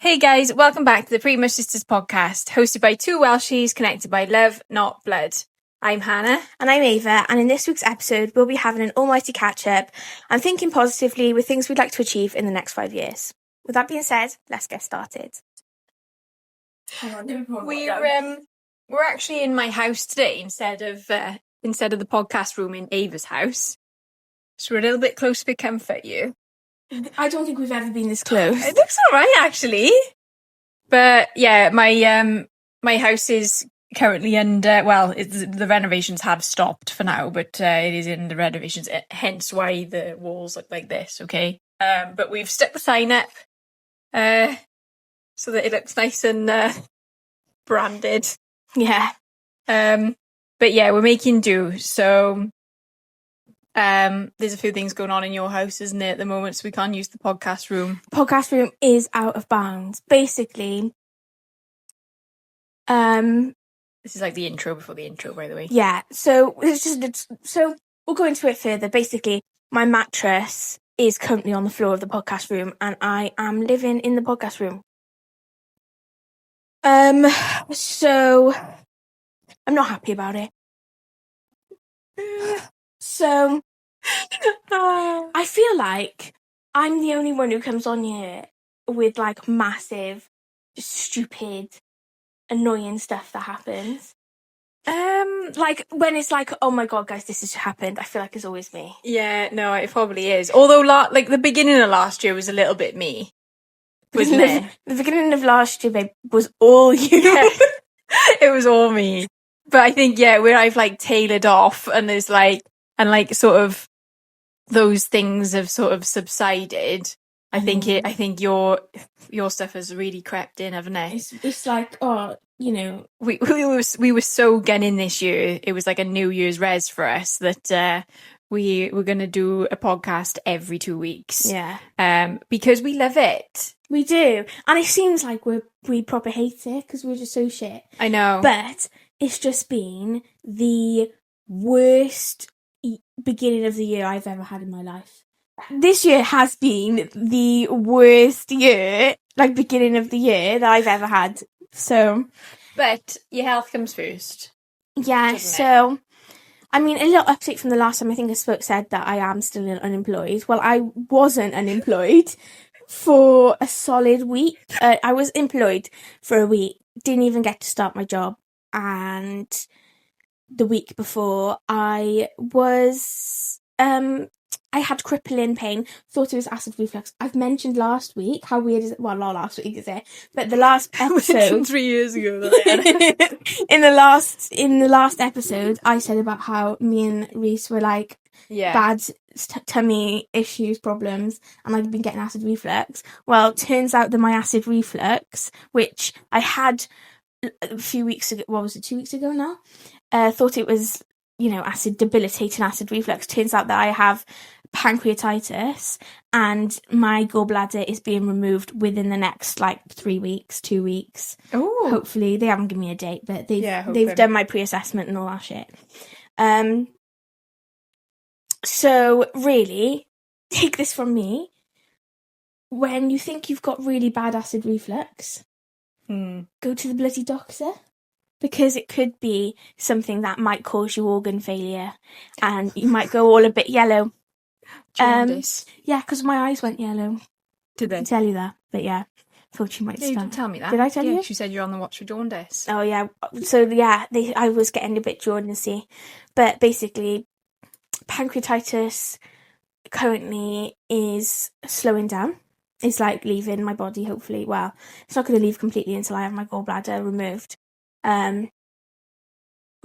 Hey guys, welcome back to the Pretty Much Sisters podcast, hosted by two Welshies connected by love, not blood. I'm Hannah. And I'm Ava, and in this week's episode, we'll be having an almighty catch-up and thinking positively with things we'd like to achieve in the next 5 years. With that being said, let's get started. We're actually in my house today instead of the podcast room in Ava's house. So we're a little bit close to comfort you. I don't think we've ever been this close. It looks alright actually. But yeah, my house is currently under, the renovations have stopped for now, but it is in the renovations, hence why the walls look like this, okay? But we've stuck the sign up so that it looks nice and branded. Yeah. But yeah, we're making do, so there's a few things going on in your house, isn't it, at the moment, so we can't use the podcast room. Podcast room is out of bounds. Basically, this is like the intro before the intro, by the way. Yeah, so we'll go into it further. Basically, my mattress is currently on the floor of the podcast room, and I am living in the podcast room. So I'm not happy about it. So I feel like I'm the only one who comes on here with like massive, stupid, annoying stuff that happens. Like when it's like, oh my god, guys, this has happened. I feel like it's always me. Yeah, no, it probably is. Although, like the beginning of last year was a little bit me, wasn't it? The beginning of last year, babe, was all you. Yeah. It was all me. But I think where I've like tailored off, and there's like sort of those things have sort of subsided. I think your stuff has really crept in, haven't it? It's like, oh, you know, we were so gunning this year. It was like a New Year's res for us that we were going to do a podcast every 2 weeks. Yeah. Because we love it. We do, and it seems like we proper hate it because we're just so shit. I know, but it's just been the worst beginning of the year I've ever had in my life. This year has been the worst year, like beginning of the year that I've ever had. So, but your health comes first. Yeah. So, I mean, a little update from the last time I think I said that I am still unemployed. Well, I wasn't unemployed for a solid week. I was employed for a week. Didn't even get to start my job, and the week before I was I had crippling pain, thought it was acid reflux. I've mentioned last week how weird is it? Well, not last week, is it? But the last episode 3 years ago. in the last episode, I said about how me and Reese were like bad tummy issues, problems, and I'd been getting acid reflux. Well, turns out that my acid reflux, which I had a few weeks ago, what was it, 2 weeks ago now? Thought it was, debilitating acid reflux. Turns out that I have pancreatitis, and my gallbladder is being removed within the next 3 weeks, 2 weeks. Oh, hopefully. They haven't given me a date, but they've done my pre-assessment and all that shit. So really, take this from me. When you think you've got really bad acid reflux, go to the bloody doctor. Because it could be something that might cause you organ failure, and you might go all a bit yellow. Jaundice. Yeah, because my eyes went yellow. Did they? I tell you that, but yeah, thought you might You didn't tell me that. Did I tell you? She said you're on the watch for jaundice. Oh yeah, so yeah, I was getting a bit jaundicey, but basically, pancreatitis currently is slowing down. It's like leaving my body, hopefully. Well, it's not going to leave completely until I have my gallbladder removed. But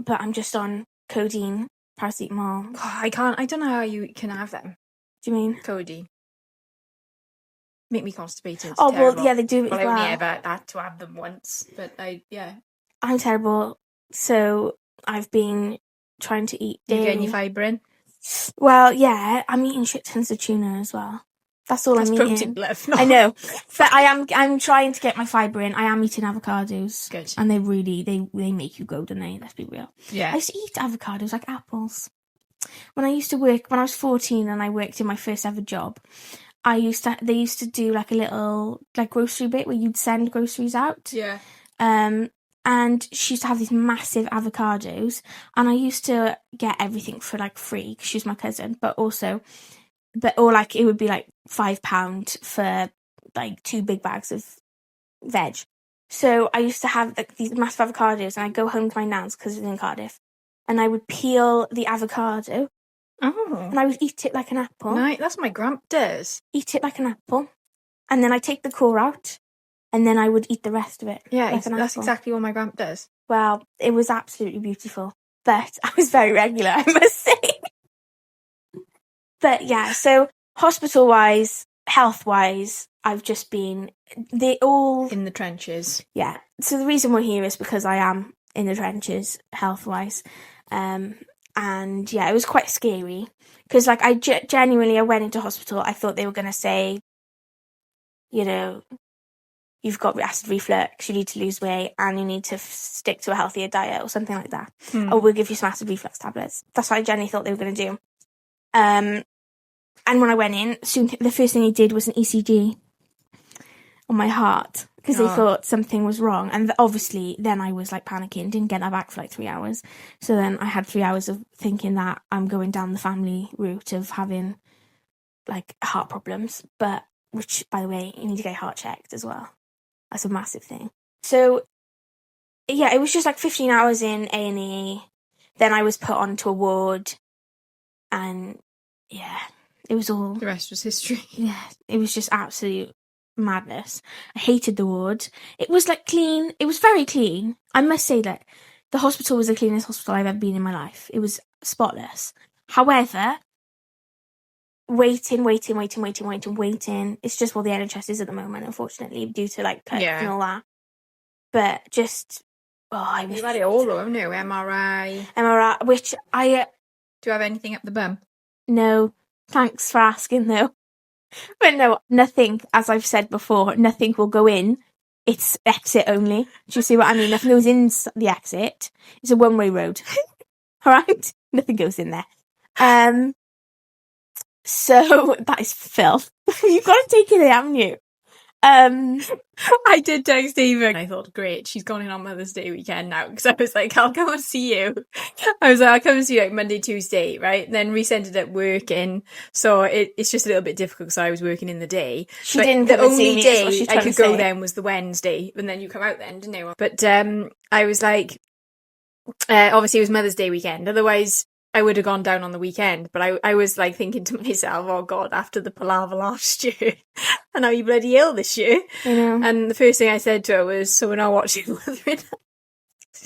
I'm just on codeine, paracetamol. Oh, I don't know how you can have them. Do you mean? Codeine. Make me constipated. Oh, terrible. well, yeah, they do. Well, I only ever had to have them once, but I'm terrible. So I've been trying to eat dairy. You getting your fibre in? Well, yeah, I'm eating shit tons of tuna as well. That's all I'm eating. Protein, love. No. I know, but I'm trying to get my fibre in. I am eating avocados. Good. And they really, they make you go, don't they? Let's be real. Yeah. I used to eat avocados like apples. When I was 14 and I worked in my first ever job, they used to do like a little like grocery bit where you'd send groceries out. Yeah. And she used to have these massive avocados, and I used to get everything for like free because she's my cousin, or like it would be like £5 for like 2 big bags of veg. So I used to have like these massive avocados, and I'd go home to my nan's because it's in Cardiff, and I would peel the avocado. Oh. And I would eat it like an apple. Nice. That's what my grandpa does. Eat it like an apple, and then I take the core out, and then I would eat the rest of it. Yeah, like that's exactly what my grandpa does. Well, it was absolutely beautiful, but I was very regular, I must say. But yeah, so hospital-wise, health-wise, I've just been... in the trenches. Yeah. So the reason we're here is because I am in the trenches, health-wise. And yeah, it was quite scary. Because like, I genuinely went into hospital, I thought they were going to say, you've got acid reflux, you need to lose weight, and you need to stick to a healthier diet or something like that. Or we'll give you some acid reflux tablets. That's what I genuinely thought they were going to do. And when I went in, the first thing he did was an ECG on my heart because they thought something was wrong. And obviously, then I was like panicking, didn't get that back for like 3 hours. So then I had 3 hours of thinking that I'm going down the family route of having like heart problems. Which, by the way, you need to get your heart checked as well. That's a massive thing. So, yeah, it was just like 15 hours in A&E. Then I was put onto a ward. And, yeah, it was all... The rest was history. Yeah, it was just absolute madness. I hated the ward. It was, like, clean. It was very clean. I must say that the hospital was the cleanest hospital I've ever been in my life. It was spotless. However... Waiting. It's just what the NHS is at the moment, unfortunately, due to like cuts and all that. But just, you've had it all though, haven't you? MRI, which I do you have anything up the bum? No, thanks for asking though. But no, nothing. As I've said before, nothing will go in. It's exit only. Do you see what I mean? Nothing goes in the exit. It's a one-way road. All right, nothing goes in there. So that is filth. You've got to take it in, haven't you? I did text Stephen. I thought, great, she's gone in on Mother's Day weekend now, because I was like, I'll come and see you. I was like, I'll come and see you like Monday, Tuesday, right? And then we ended up working, so it's just a little bit difficult because I was working in the day. She didn't come and see me. The only day I could go then was the Wednesday, and then you come out then, didn't you? But I was like, obviously it was Mother's Day weekend, otherwise I would have gone down on the weekend, but I was like thinking to myself, oh God, after the palaver last year, and now you're bloody ill this year. I know. And the first thing I said to her was, so we're not watching Wuthering Heights.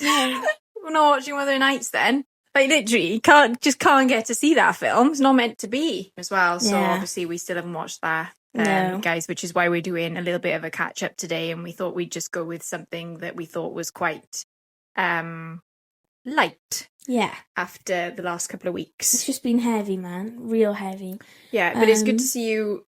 We're not watching Wuthering Heights then. Like literally, can't get to see that film. It's not meant to be as well. So obviously we still haven't watched that, guys, which is why we're doing a little bit of a catch up today. And we thought we'd just go with something that we thought was quite light. Yeah. After the last couple of weeks. It's just been heavy, man. Real heavy. Yeah, but it's good to see you.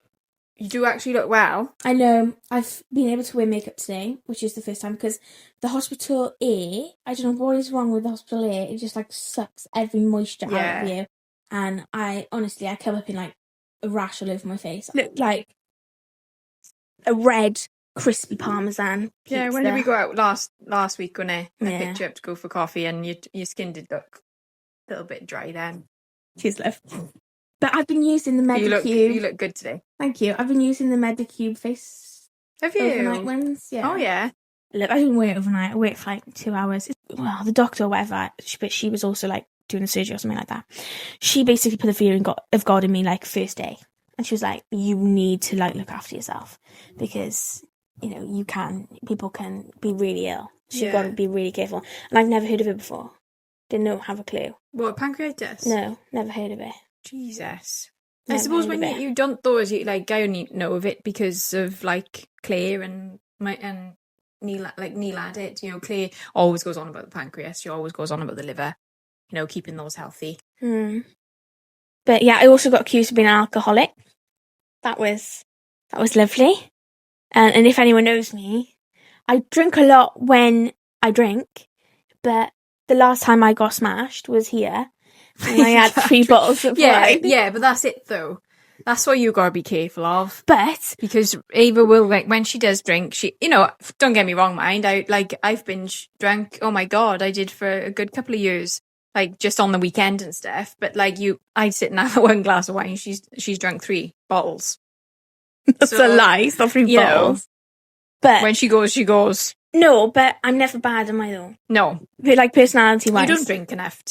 You do actually look well. I know. I've been able to wear makeup today, which is the first time, because the hospital air, I don't know what is wrong with the hospital air, it just like sucks every moisture out of you. And I come up in like a rash all over my face. I look like a red crispy parmesan pizza. Yeah, when did we go out last week, when I picked you up to go for coffee, and your skin did look a little bit dry then. Cheers, love. But I've been using the Medicube. You look good today. Thank you. I've been using the Medicube face. Have you? Overnight ones. Yeah. Oh yeah. Look, I didn't wait overnight. I waited for like 2 hours. Well, the doctor or whatever, but she was also like doing a surgery or something like that. She basically put the fear of God in me like first day, and she was like, "You need to like look after yourself because." People can be really ill. So you've got to be really careful. And I've never heard of it before. Didn't have a clue. What, pancreatitis? No, never heard of it. Jesus. Never I suppose when you don't though, as you like, I only know of it because of like Claire and Neil had it. Claire always goes on about the pancreas. She always goes on about the liver. Keeping those healthy. But yeah, I also got accused of being an alcoholic. That was lovely. And if anyone knows me, I drink a lot when I drink, but the last time I got smashed was here, and I had 3 bottles of wine. Yeah, but that's it though. That's what you gotta be careful of. But because Ava will, like, when she does drink, she, you know, don't get me wrong, mind, I've binge drunk. Oh my god, I did for a good couple of years, like just on the weekend and stuff. But like I'd sit and have one glass of wine. She's drunk 3 bottles. That's a lie. It's not 3 bottles. But when she goes, she goes. No, but I'm never bad, am I though? No, like personality-wise. You don't drink enough.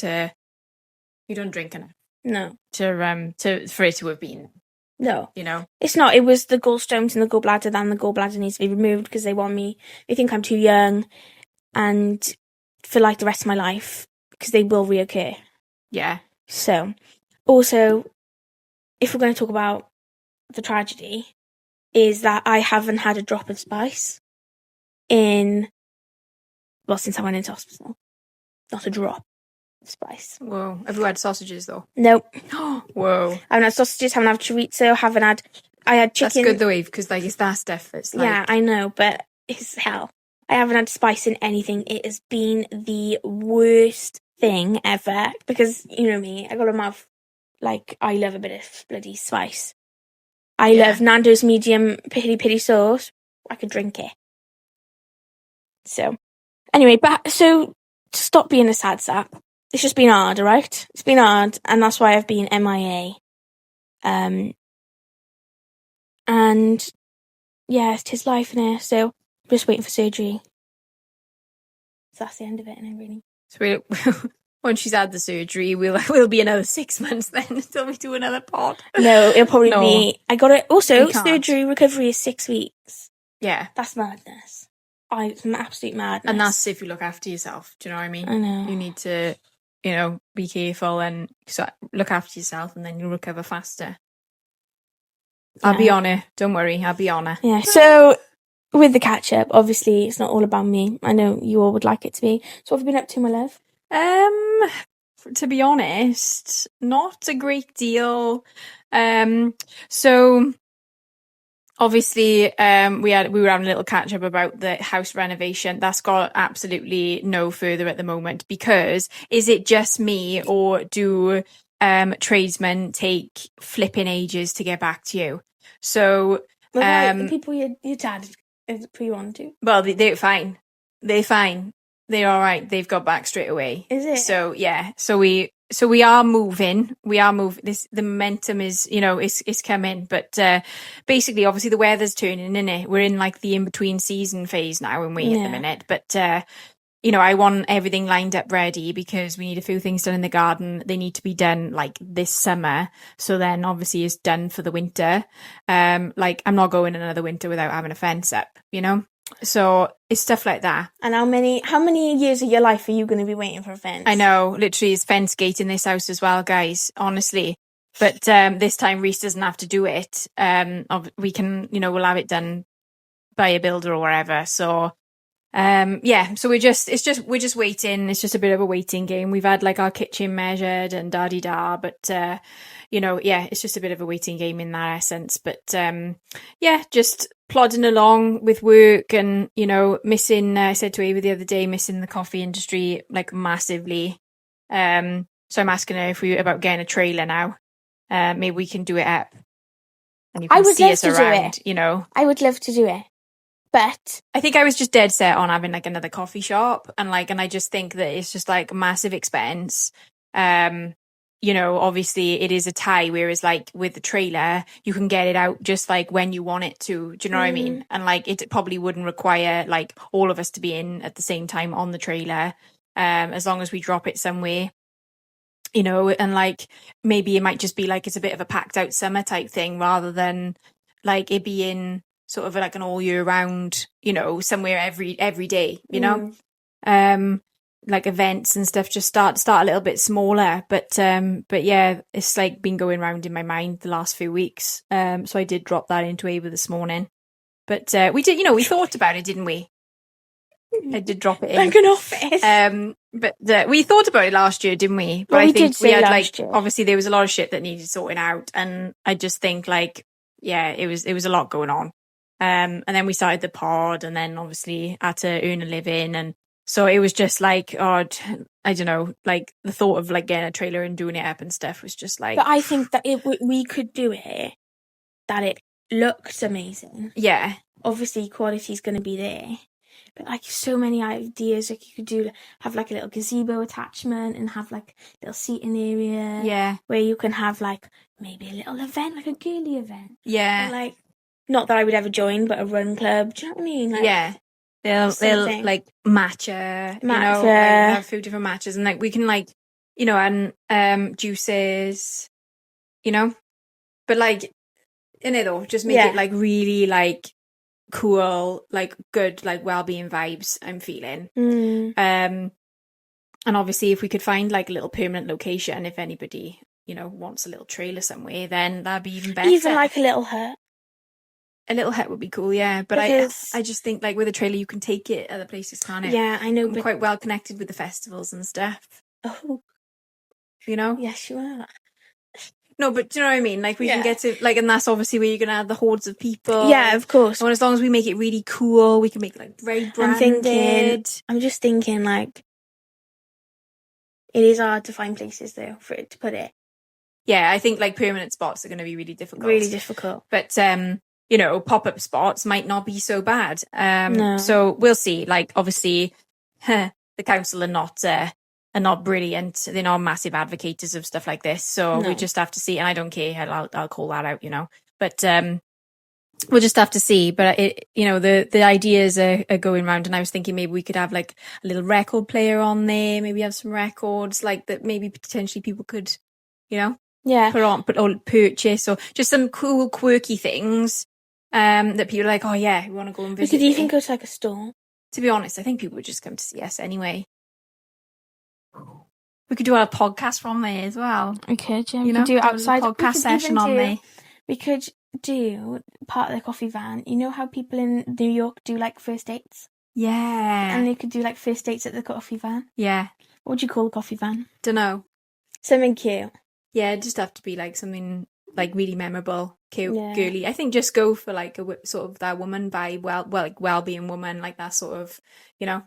No. To for it to have been. No. You know? It's not. It was the gallstones in the gallbladder, then the gallbladder needs to be removed because they think I'm too young and for like the rest of my life because they will reoccur. Yeah. So, also, if we're going to talk about the tragedy, is that I haven't had a drop of spice since I went into hospital. Not a drop of spice. Whoa. Have you had sausages though? Nope. Whoa. I haven't had sausages, haven't had chorizo, I had chicken. That's good though, Eve, because like it's that stuff that's like... Yeah, I know, but it's hell. I haven't had spice in anything. It has been the worst thing ever because, you know me, I got a mouth, like, I love a bit of bloody spice. I love Nando's medium piri sauce. I could drink it. So, anyway, so to stop being a sad sap, it's just been hard, alright? It's been hard, and that's why I've been MIA. And yeah, it's his life in here, so I'm just waiting for surgery. So that's the end of it, and really. So when she's had the surgery, we'll be another 6 months then until we do another pod. No, it'll probably be. I got it. Also, surgery recovery is 6 weeks. Yeah, that's madness. It's an absolute madness. And that's if you look after yourself. Do you know what I mean? I know. You need to, be careful and look after yourself, and then you'll recover faster. Yeah. I'll be on it. Don't worry, I'll be on it. Yeah. So with the catch up, obviously it's not all about me. I know you all would like it to be. So what have you been up to, my love? To be honest, not a great deal. So obviously, we were having a little catch up about the house renovation. That's got absolutely no further at the moment because is it just me or do tradesmen take flipping ages to get back to you? So the people your dad put you on to? Well, they're fine. They're fine. They're all right. They've got back straight away. Is it? So yeah. So we are moving. The momentum is, it's coming. But basically, obviously, the weather's turning, isn't it? We're in like the in between season phase now, and we at the minute. But I want everything lined up ready because we need a few things done in the garden. They need to be done like this summer. So then, obviously, it's done for the winter. Like I'm not going another winter without having a fence up. So it's stuff like that. And how many years of your life are you going to be waiting for a fence? I know, literally, it's fence gate in this house as well, guys. Honestly, but this time Reese doesn't have to do it. We can, we'll have it done by a builder or wherever. So, so we're just waiting. It's just a bit of a waiting game. We've had like our kitchen measured and da-di-da, but it's just a bit of a waiting game in that essence. But just plodding along with work and, missing, I said to Ava the other day, missing the coffee industry like massively. So I'm asking her about getting a trailer now. Maybe we can do it up. And you can see us around, I would love to do it. But I think I was just dead set on having like another coffee shop and I just think that it's just like massive expense. Obviously it is a tie, whereas like with the trailer, you can get it out just like when you want it to. Do you know what I mean? And like it probably wouldn't require like all of us to be in at the same time on the trailer, as long as we drop it somewhere, and like maybe it might just be like it's a bit of a packed out summer type thing rather than like it being sort of like an all year round, somewhere every day, like events and stuff just start a little bit smaller. But yeah, it's like been going round in my mind the last few weeks. So I did drop that into Ava this morning. But we did, we thought about it, didn't we? I did drop it in. Like an office. But we thought about it last year, didn't we? But well, I think we had like year. Obviously there was a lot of shit that needed sorting out, and I just think like it was a lot going on. And then we started the pod, and then obviously had to earn a living, and so it was just like, I don't know, like the thought of like getting a trailer and doing it up and stuff was just like. But I think that we could do it that it looks amazing. Yeah. Obviously, quality's going to be there. But, like, so many ideas. Like, you could have, like, a little gazebo attachment and have, like, a little seating area. Yeah. Where you can have, like, maybe a little event, like a girly event. Yeah. Or, like, not that I would ever join, but a run club. Do you know what I mean? Like, yeah. They'll like matcha, you know, like have a few different matches, and like we can like, you know, and juices, you know, but like in it all, just make it like really like cool, like good, like well-being vibes I'm feeling. And obviously if we could find like a little permanent location, if anybody, you know, wants a little trailer somewhere, then that'd be even better. Even like a little hut. A little hut would be cool, yeah. But because I just think, like, with a trailer, you can take it other places, can't it? Yeah, I know. I'm quite well connected with the festivals and stuff. Oh. You know? Yes, you are. No, but do you know what I mean? Like, we can get to, like, and that's obviously where you're going to have the hordes of people. Yeah, of course. And as long as we make it really cool, we can make it, like, very branded. I'm just thinking, like, it is hard to find places, though, for it to put it. Yeah, I think, like, permanent spots are going to be really difficult. Really difficult. But, you know, pop-up spots might not be so bad. No. So we'll see. Like, obviously, the council are not brilliant. They're not massive advocates of stuff like this. So we just have to see. And I don't care. I'll call that out, you know. But we'll just have to see. But it, you know, the ideas are going around, and I was thinking maybe we could have like a little record player on there. Maybe have some records like that. Maybe potentially people could, you know, put on, or purchase, or just some cool, quirky things. That people are like, oh yeah, we want to go and visit. We could even go to like a store. To be honest, I think people would just come to see us anyway. We could do our podcast from there as well. We could, yeah. We could do outside podcast session on there. We could do part of the coffee van. You know how people in New York do like first dates? Yeah. And they could do like first dates at the coffee van. Yeah. What would you call the coffee van? Dunno. Something cute. Yeah, it'd just have to be like something like really memorable, cute, girly. I think just go for like a sort of that woman vibe, like well-being woman, like that sort of, you know,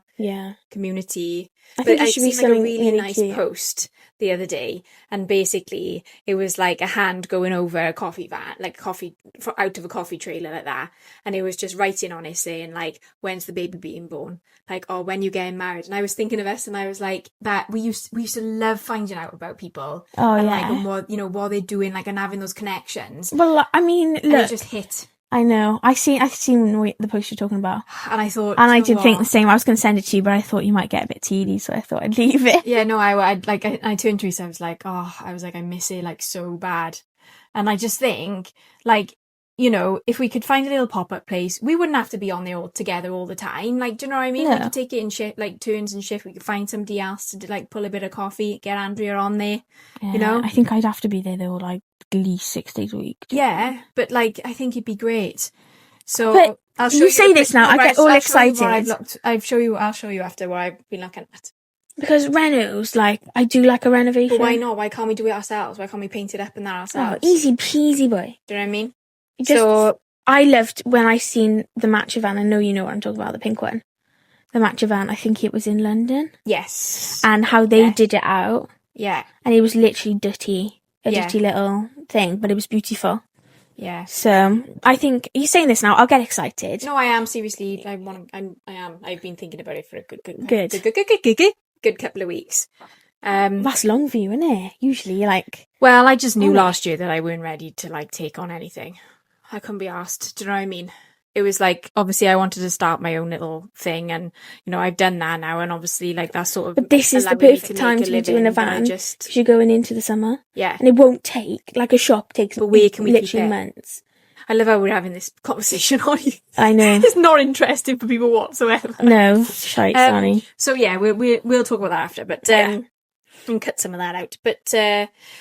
community. I think it should be something like a really nice post the other day, and basically it was like a hand going over a coffee van, like coffee out of a coffee trailer like that, and it was just writing on it saying like, when's the baby being born, like, oh, when you getting married. And I was thinking of us, and I was like, that we used to love finding out about people, like, and what, you know, what they're doing, like, and having those connections. Well, I mean, look, and it just hit. I know. I've seen the post you're talking about. And I thought... And I did think the same. I was going to send it to you, but I thought you might get a bit teedy, so I thought I'd leave it. Yeah, no, I turned to Teresa, I was like, I miss it, like, so bad. And I just think, like, you know, if we could find a little pop-up place, we wouldn't have to be on there all together all the time. Like, do you know what I mean? No. We could take it in shift, like, turns and shift. We could find somebody else to, like, pull a bit of coffee, get Andrea on there, you know? I think I'd have to be there, though, like, at least 6 days a week. Yeah, but, like, I think it'd be great. So, but I'll show you say this now, I get all excited. I'll show you after what I've been looking at. Because renos, like, I do like a renovation. But why not? Why can't we do it ourselves? Why can't we paint it up and that ourselves? Oh, easy peasy, boy. Do you know what I mean? So I loved when I seen the matcha van. I know you know what I'm talking about, the pink one. The matcha van, I think it was in London. Yes. And how they did it out. Yeah. And it was literally dirty. A dirty little thing, but it was beautiful. Yeah. So I think you're saying this now, I'll get excited. No, I am seriously. I am. I've been thinking about it for a good couple of weeks. That's long for you, isn't it? Usually you're like... Well, I just knew last year that I weren't ready to like take on anything. I couldn't be asked. Do you know what I mean? It was like, obviously I wanted to start my own little thing, and, you know, I've done that now, and obviously like that's sort of... But this is the perfect time to be doing a van, because you're going into the summer. Yeah. And it won't take, like a shop takes literally months. I love how we're having this conversation on you. I know. It's not interesting for people whatsoever. No, shite, Sonny. So yeah, we'll talk about that after, but... and cut some of that out. But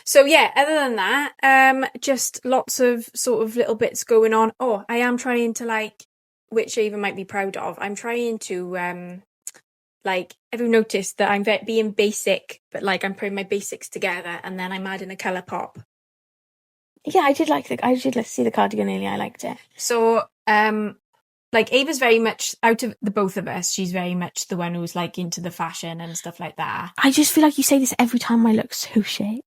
so yeah, other than that, just lots of sort of little bits going on. Oh, I am trying to, like, which I even might be proud of, I'm trying to like, have you noticed that I'm being basic, but like I'm putting my basics together and then I'm adding a colour pop? Yeah, I did see the cardigan earlier. I liked it. So like Ava's very much, out of the both of us, she's very much the one who's like into the fashion and stuff like that. I just feel like you say this every time I look so shit.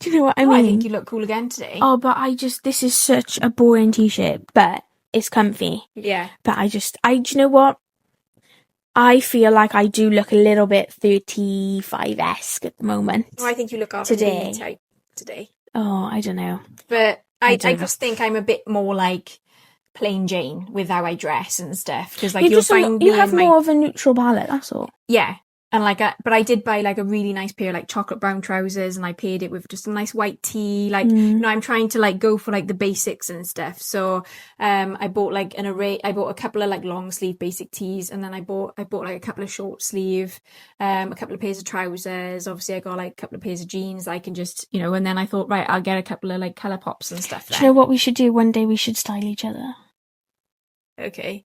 Do you know what I mean? I think you look cool again today. Oh, but this is such a boring t-shirt, but it's comfy. Yeah. But do you know what? I feel like I do look a little bit 35-esque at the moment. Oh, I think you look today. Type today. Oh, I don't know. But I just think I'm a bit more like plain Jane with how I dress and stuff. Because like you have more of a neutral palette, that's all. Yeah. And like, but I did buy like a really nice pair of like chocolate brown trousers, and I paired it with just a nice white tee. Like, you know, I'm trying to like go for like the basics and stuff. So, I bought like an array. I bought a couple of like long sleeve basic tees, and then I bought like a couple of short sleeve, a couple of pairs of trousers. Obviously, I got like a couple of pairs of jeans. I can just, you know, and then I thought, right, I'll get a couple of like colour pops and stuff. Do you know what we should do? One day we should style each other. Okay.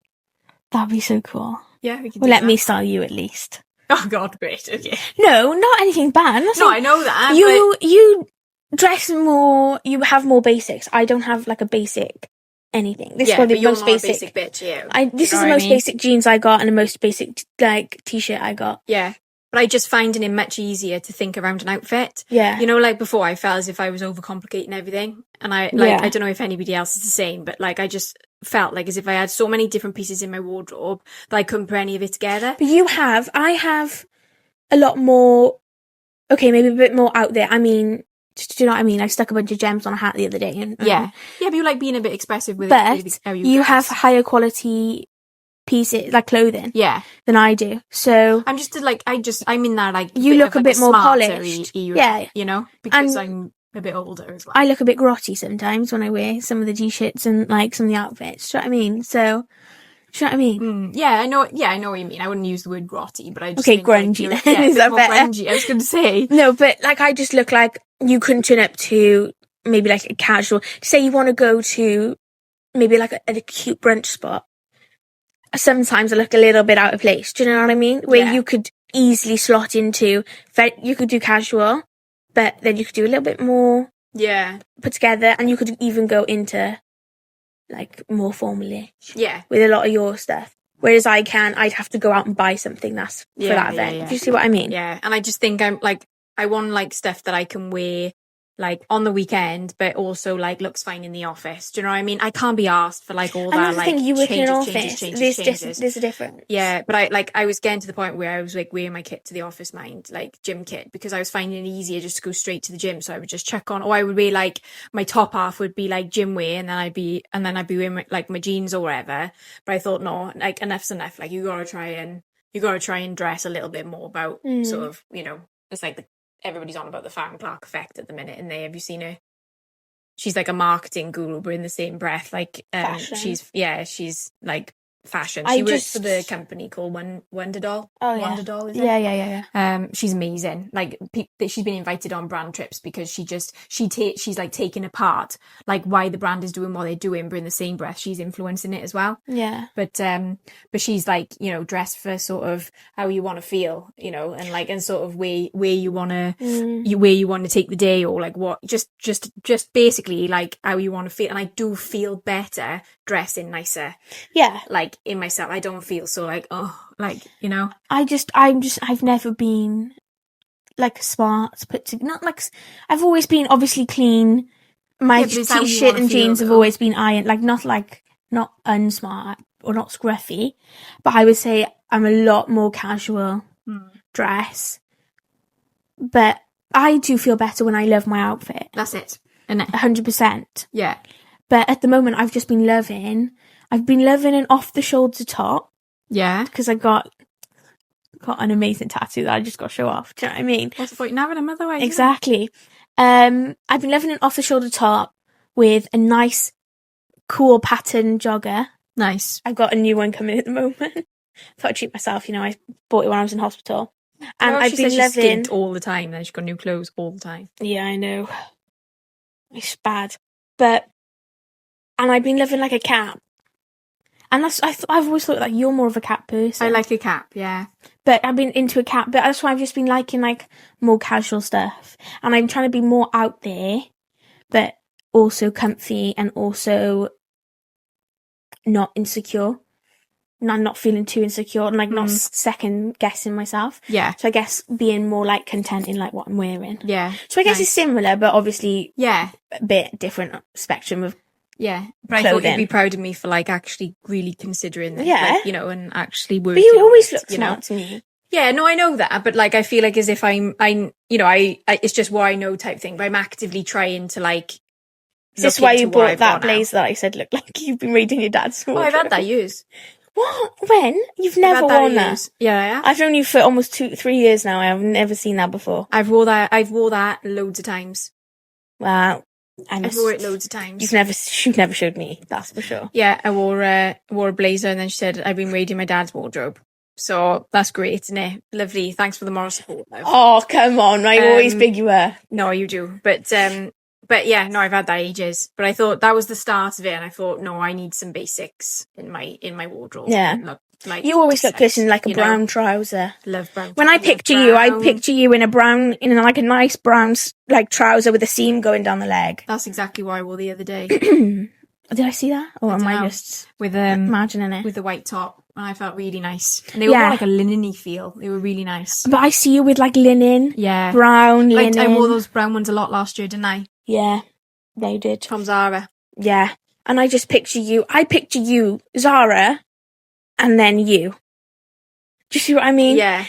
That'd be so cool. Yeah, we can. Well, let me style you at least. Oh God, great. Okay. No, not anything bad. I know that. You dress more. You have more basics. I don't have like a basic anything. This is probably the most basic bitch. Yeah. This is the most basic jeans I got, and the most basic like t-shirt I got. Yeah. But I just finding it much easier to think around an outfit. Yeah. You know, like before I felt as if I was overcomplicating everything. And I don't know if anybody else is the same, but like I just felt like as if I had so many different pieces in my wardrobe that I couldn't put any of it together. But I have a lot more, okay, maybe a bit more out there. I mean, do you know what I mean? I stuck a bunch of gems on a hat the other day. And, yeah, but you like being a bit expressive with it. But how you have higher quality pieces, like clothing, than I do. So I'm just like, I'm in that like you look a bit more polished, era, you know, because I'm a bit older as well. I look a bit grotty sometimes when I wear some of the t-shirts and like some of the outfits. Do you know what I mean? So, do you know what I mean? Yeah, I know. Yeah, I know what you mean. I wouldn't use the word grotty, but I just think, grungy. Like, then is that better? Grungy. I was going to say no, but like I just look like you couldn't turn up to maybe like a casual. Say you want to go to maybe like a cute brunch spot. Sometimes I look a little bit out of place. Do you know what I mean? Where you could easily slot into. You could do casual, but then you could do a little bit more. Yeah. Put together, and you could even go into like more formally. Yeah. With a lot of your stuff. Whereas I'd have to go out and buy something that's for that event. Yeah. Do you see what I mean? Yeah. And I just think I want like stuff that I can wear like on the weekend, but also like looks fine in the office. Do you know what I mean? I can't be asked for like all that like you work in an office. Changes. There's a difference. Yeah, but I was getting to the point where I was like wearing my kit to the office, like gym kit, because I was finding it easier just to go straight to the gym. So I would just chuck on, or I would wear like my top half would be like gym wear, and then I'd be wearing my jeans or whatever. But I thought no, like enough's enough. Like you gotta try and dress a little bit more about sort of, you know, it's like everybody's on about the Farron Clark effect at the minute, and have you seen her? She's like a marketing guru, but in the same breath, like she's like fashion. She works for the company called Wonder Doll. Oh, yeah. Wonder Doll, is it? Yeah. She's amazing. Like she's been invited on brand trips because she's like taking apart like why the brand is doing what they're doing, but in the same breath she's influencing it as well. Yeah. But she's like, you know, dressed for sort of how you want to feel, you know, and like and sort of where you want to take the day, or like what just basically like how you want to feel. And I do feel better dressing nicer. Yeah. Like in myself, I don't feel so like, oh, like, you know. I've never been like smart, not like, I've always been obviously clean. My t-shirt and jeans have always been ironed, like not unsmart or not scruffy, but I would say I'm a lot more casual dress. But I do feel better when I love my outfit. That's it. Isn't it? 100%. Yeah. But at the moment, I've been loving an off-the-shoulder top. Yeah. Because I got an amazing tattoo that I just got to show off. Do you know what I mean? What's the point in having another way? Exactly. I've been loving an off-the-shoulder top with a nice, cool pattern jogger. Nice. I've got a new one coming at the moment. Thought I'd treat myself. You know, I bought it when I was in hospital. And I've been loving all the time. Then she's got new clothes all the time. Yeah, I know. It's bad. And I've been loving like a cap. And I've always thought like you're more of a cap person. I like a cap, yeah. But I've been into a cap, but that's why I've just been liking like more casual stuff. And I'm trying to be more out there, but also comfy and also not insecure. not feeling too insecure and like not second guessing myself. Yeah. So I guess being more like content in like what I'm wearing. Yeah. So I guess it's similar, but obviously a bit different spectrum of but I thought you'd be proud of me for like actually really considering this, like, and actually working. But you always look smart to me. Yeah, no, I know that, but like I feel like as if I it's just what I know type thing. But I'm actively trying to like. Is this why you bought that blazer that I said looked like you've been reading your dad's wardrobe? Oh, I've had that years. What? When? You've never worn that? Yeah, I have. I've known you for almost 3 years now. I've never seen that before. I've wore that loads of times. Wow. I've wore it loads of times. You've never showed me, that's for sure. Yeah, I wore a blazer and then she said, I've been raiding my dad's wardrobe. So that's great, isn't it? Lovely. Thanks for the moral support, love. Oh, come on. I always big you were. No, you do. But yeah, no, I've had that ages. But I thought that was the start of it, and I thought, no, I need some basics in my wardrobe. Yeah. You always look good in like a brown trouser. Love brown. When I picture you in a brown, in like a nice brown like trouser with a seam going down the leg. That's exactly what I wore the other day. Did I see that? Or am I just with imagining it? With the white top. And I felt really nice. And they were more like a linen-y feel. They were really nice. But I see you with like linen. Yeah. Brown linen. I wore those brown ones a lot last year, didn't I? Yeah. They did. From Zara. Yeah. And I just picture you. I picture you, Zara, and then you. Do you see what I mean? Yeah.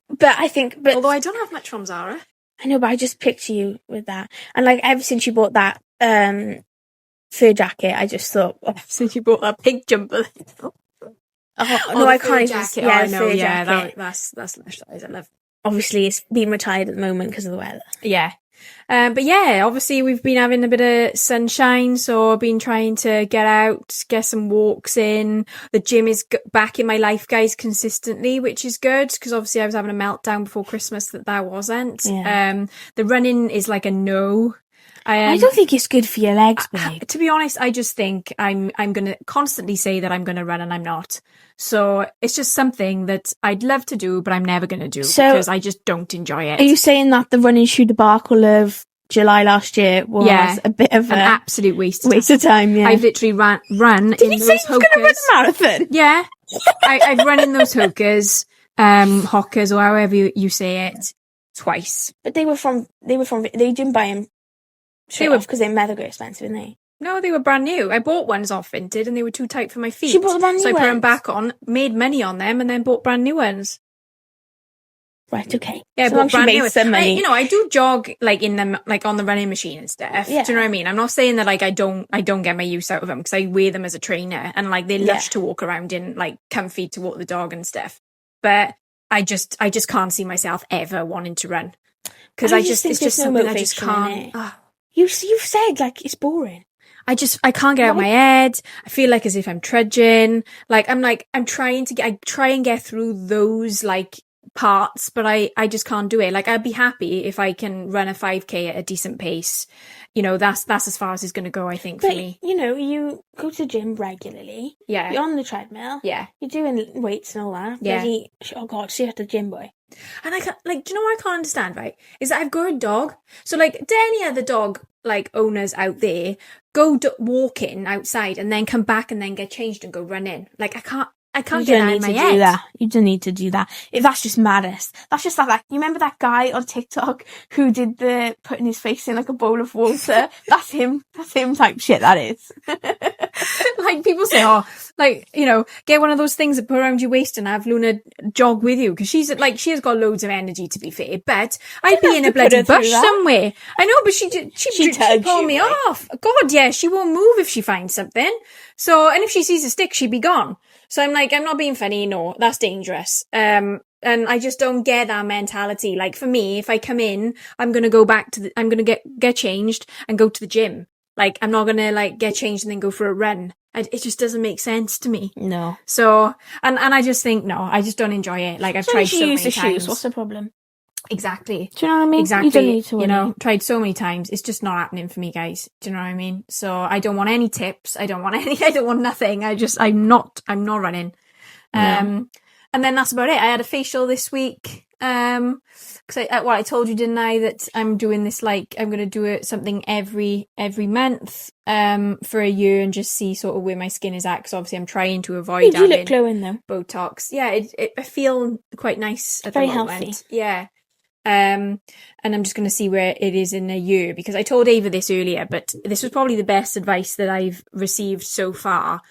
But I think... Although I don't have much from Zara. I know, but I just picture you with that. And like ever since you bought that fur jacket, I just thought... Oh. Since you bought that pink jumper... no, I can't even. Yeah, I know. Yeah, that's lush. I love. Obviously, it's been retired at the moment because of the weather. Yeah, but yeah, obviously we've been having a bit of sunshine, so I've been trying to get out, get some walks in. The gym is back in my life, guys, consistently, which is good because obviously I was having a meltdown before Christmas that wasn't. Yeah. The running is like a no. I don't think it's good for your legs, babe. To be honest, I just think I'm going to constantly say that I'm going to run and I'm not. So it's just something that I'd love to do, but I'm never going to do because I just don't enjoy it. Are you saying that the running shoe debacle of July last year was a bit of an absolute waste of time? Yeah, I've literally run Did in you those say you were going to run a marathon? Yeah, I've run in those hokas, or however you say it, twice. But they didn't buy them. Because they're mega expensive, aren't they? No, they were brand new. I bought ones off Vinted and they were too tight for my feet. She bought the brand new ones? So I put them back on, made money on them, and then bought brand new ones. Right, okay. Yeah, so I bought brand new ones. I do jog like in them, like on the running machine and stuff. Yeah. Do you know what I mean? I'm not saying that like I don't get my use out of them because I wear them as a trainer and like they're lush to walk around in, like comfy to walk the dog and stuff. But I just can't see myself ever wanting to run because it's just something I just can't. You've said like it's boring. I can't get out of my head. I feel like as if I'm trudging. I try and get through those like parts, but I just can't do it. Like I'd be happy if I can run a 5K at a decent pace. That's as far as it's going to go, I think, for me. You go to the gym regularly. Yeah. You're on the treadmill. Yeah. You're doing weights and all that. Yeah. Oh God, so you're at the gym, boy. And I can't, do you know what I can't understand, right? Is that I've got a dog. So do any other dog, owners out there, go walking outside and then come back and then get changed and go run in. I can't get out of my head. You don't need to do that. That's just madness. That's just like, you remember that guy on TikTok who did the putting his face in like a bowl of water? That's him. That's him type shit, that is. People say, get one of those things that put around your waist and have Luna jog with you. Because she has got loads of energy, to be fair. But I'd be in a bloody bush somewhere. I know, but she pulled me off. God, yeah, she won't move if she finds something. So, and if she sees a stick, she'd be gone. So I'm I'm not being funny, no, that's dangerous. And I just don't get that mentality. For me, if I come in, I'm going to go back I'm going to get changed and go to the gym. I'm not going to get changed and then go for a run. It just doesn't make sense to me. No. So, and I just think, no, I just don't enjoy it. I've tried so many times. Shoes. What's the problem? Exactly. Do you know what I mean? Exactly. You don't need to worry. Tried so many times. It's just not happening for me, guys. Do you know what I mean? So I don't want any tips. I don't want nothing. I'm not running. No. And then that's about it. I had a facial this week. Because I told you, didn't I, that I'm doing this, like, I'm going to do something every month, for a year and just see sort of where my skin is at. Because obviously I'm trying to avoid You look having glowing though. Botox. Yeah, I feel quite nice at Very the moment. healthy. Yeah. And I'm just going to see where it is in a year, because I told Ava this earlier, but this was probably the best advice that I've received so far.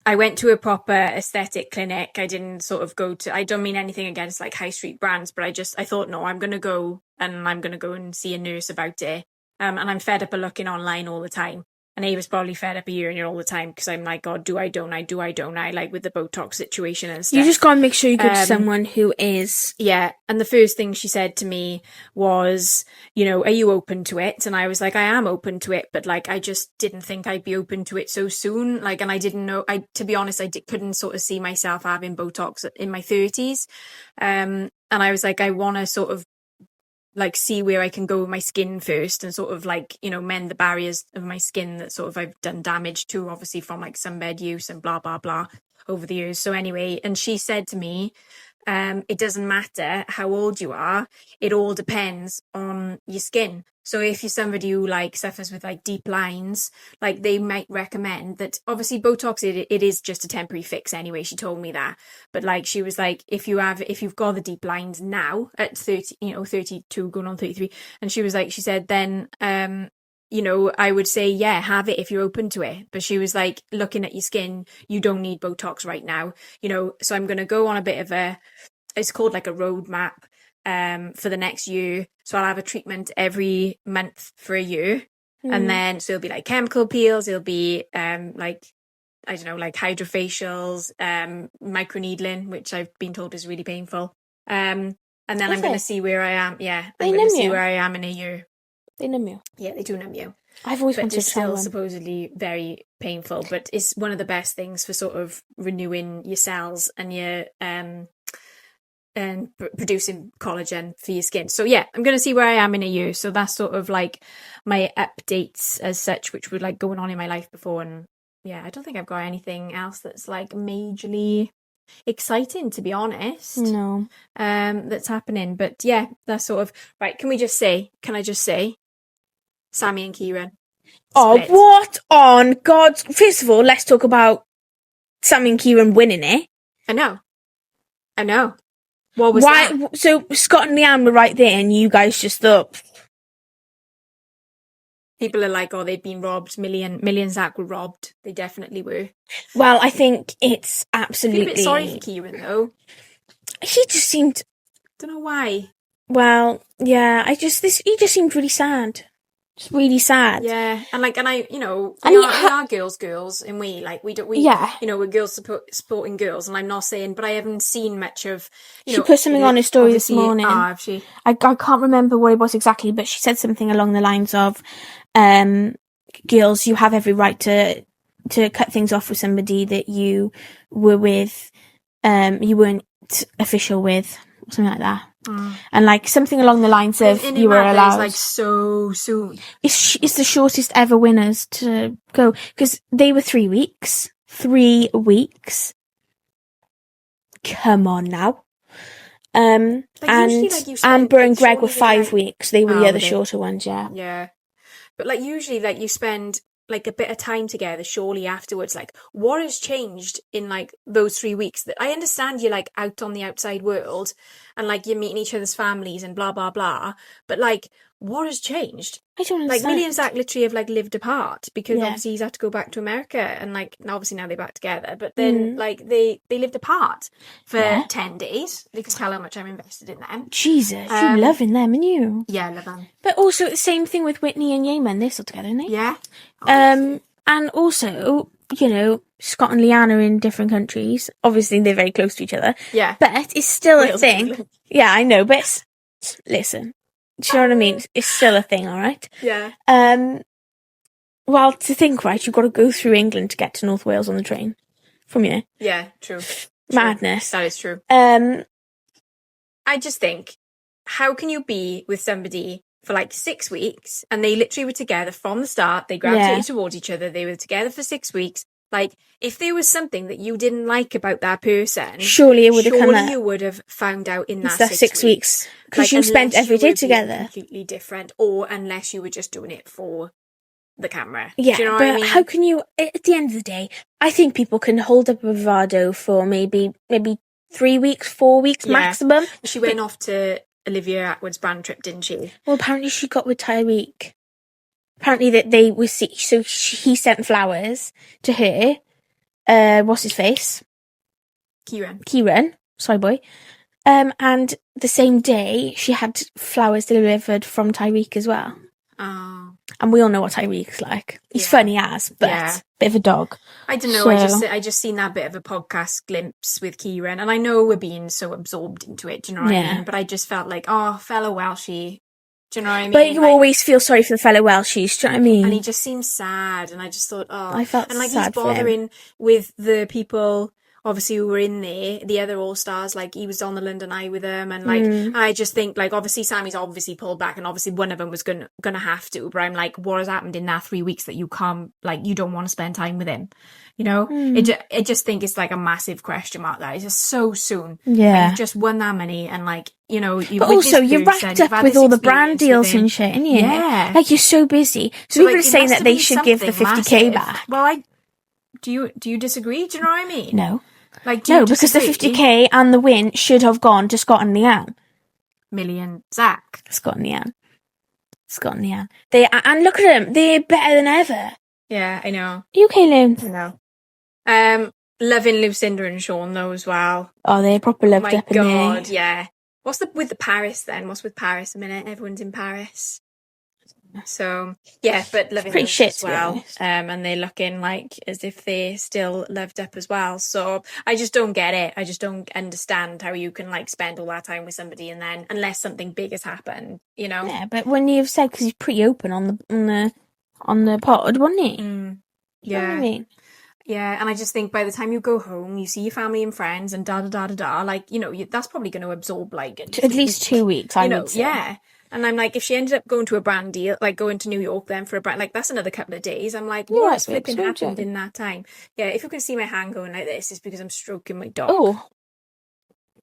I went to a proper aesthetic clinic. I didn't sort of I don't mean anything against like high street brands, but I thought, no, I'm going to go and see a nurse about it. And I'm fed up of looking online all the time. And Ava's probably fed up of hearing it all the time, because I'm like, God, do I, don't I, like with the Botox situation and stuff. You just gotta make sure you go to someone who is. Yeah. And the first thing she said to me was, are you open to it? And I was like, I am open to it, but like, I just didn't think I'd be open to it so soon. Like, and I didn't know, to be honest, couldn't sort of see myself having Botox in my 30s. And I was like, I want to sort of like see where I can go with my skin first, and sort of like, mend the barriers of my skin that sort of I've done damage to, obviously from like sunbed use and blah, blah, blah over the years. So anyway, and she said to me, it doesn't matter how old you are, it all depends on your skin. So if you're somebody who like suffers with like deep lines, like they might recommend that. Obviously Botox, it is just a temporary fix anyway. She told me that, but like she was like, if you've got the deep lines now at 30, 32 going on 33, and she said then I would say, yeah, have it if you're open to it. But she was like, looking at your skin, you don't need Botox right now, so I'm going to go on a bit of it's called like a roadmap for the next year. So I'll have a treatment every month for a year. And then, so it'll be like chemical peels, it'll be like, I don't know, like hydrofacials, microneedling, which I've been told is really painful. And then I'm going to see where I am. Yeah, I'm going to see where I am in a year. They numb you. Yeah, they do numb you. I've always wanted to try one. It's still supposedly very painful, but it's one of the best things for sort of renewing your cells and your and producing collagen for your skin. So yeah, I'm going to see where I am in a year. So that's sort of like my updates as such, which were like going on in my life before. And yeah, I don't think I've got anything else that's like majorly exciting, to be honest. No. That's happening. But yeah, that's sort of right. Can I just say Sammy and Kieran? Oh, what on God's... First of all, let's talk about Sammy and Kieran winning it. I know. What was that? So Scott and Leanne were right there, and you guys just thought... People are like, oh, they'd been robbed. Millie and Zach were robbed. They definitely were. Well, I think it's absolutely... I feel a bit sorry for Kieran, though. He just seemed... Don't know why. Well, yeah, he just seemed really sad. Just really sad. Yeah, and I, we are girls, and we yeah, we're girls supporting girls, and I'm not saying, but I haven't seen much of. She put something on her story this morning. Have she? I can't remember what it was exactly, but she said something along the lines of, "Girls, you have every right to cut things off with somebody that you were with, you weren't official with, something like that." And like something along the lines of you were allowed, like so soon. It's the shortest ever winners to go, because they were 3 weeks. 3 weeks. Come on now. And Amber and Greg were 5 weeks. They were the other shorter ones. Yeah. But like usually, like you spend like a bit of time together surely afterwards. Like what has changed in like those 3 weeks? That I understand you're like out on the outside world and like you're meeting each other's families and blah blah blah, but like what has changed? I don't understand. Like Millie and Zach literally have like lived apart because obviously he's had to go back to America, and like obviously now they're back together, but then like they lived apart for 10 days. You can tell how much I'm invested in them. Jesus, you're loving them, and you? Yeah, I love them. But also the same thing with Whitney and Yemen. They're still together, aren't they? Yeah. And also, Scott and Leanne are in different countries. Obviously, they're very close to each other. Yeah. But it's still a thing. Yeah, I know, but listen. Do you know what I mean? It's still a thing, all right? Yeah. Well, to think, right, you've got to go through England to get to North Wales on the train from here. Yeah, true. Madness. That is true. I just think, how can you be with somebody for like 6 weeks, and they literally were together from the start? They gravitated towards each other. They were together for 6 weeks. Like, if there was something that you didn't like about that person, surely it would have come up. Surely you would have found out in that It's 6 weeks. Because you spent every day together. Completely different, or unless you were just doing it for the camera. Yeah, do you know but what I mean? how can you, at the end of the day, I think people can hold up a bravado for maybe 3 weeks, 4 weeks maximum. She went off to Olivia Atwood's brand trip, didn't she? Well, apparently she got with Tyreek. Apparently that they were so he sent flowers to her. What's his face? Kieran. Sorry, boy. And the same day she had flowers delivered from Tyreek as well. Oh. And we all know what Tyreek's like. He's funny as, but bit of a dog. I don't know. So, I just seen that bit of a podcast glimpse with Kieran, and I know we're being so absorbed into it. Do you know what I mean? But I just felt like, oh, fellow Welshie. Do you know what I mean? But you always feel sorry for the fellow Welshies. Do you know what I mean? And he just seems sad, and I just thought, oh, I felt and like sad he's bothering with the people. Obviously, who were in there, the other All-Stars, like, he was on the London Eye with them, and, like, I just think, like, obviously, Sammy's obviously pulled back, and obviously one of them was gonna have to, but I'm like, what has happened in that 3 weeks that you can't, like, you don't want to spend time with him, you know? I just think it's, like, a massive question mark, that it's just so soon. Yeah. You've just won that money, and, like, you know, but also, you're wrapped up with all the brand deals and shit, aren't you? Yeah. Like, you're so busy. So people are saying that they should give the 50k back. Well, do you disagree? Do you know what I mean? No. Like, no, because the 50k and the win should have gone to Scott and Leanne. Million Zach. Scott and Leanne. And look at them. They're better than ever. Yeah, I know. Are you okay, Loon? I know. Loving Lucinda and Sean though as well. Oh, they're proper loved up in there. My God, yeah. What's with the Paris then? What's with Paris a minute? Everyone's in Paris. So yeah, but loving pretty shit as well, and they're looking like as if they're still loved up as well. So I just don't get it. I just don't understand how you can like spend all that time with somebody and then unless something big has happened, you know. Yeah, but when you've said because he's pretty open on the pod, wasn't he? Yeah, what I mean? Yeah, and I just think by the time you go home, you see your family and friends and like you know that's probably going to absorb like at least 2 weeks. I would say. Yeah. And I'm like, if she ended up going to a brand deal, like going to New York then for a brand, like that's another couple of days. I'm like, what's flipping happened in that time? Yeah, if you can see my hand going like this, it's because I'm stroking my dog. Oh,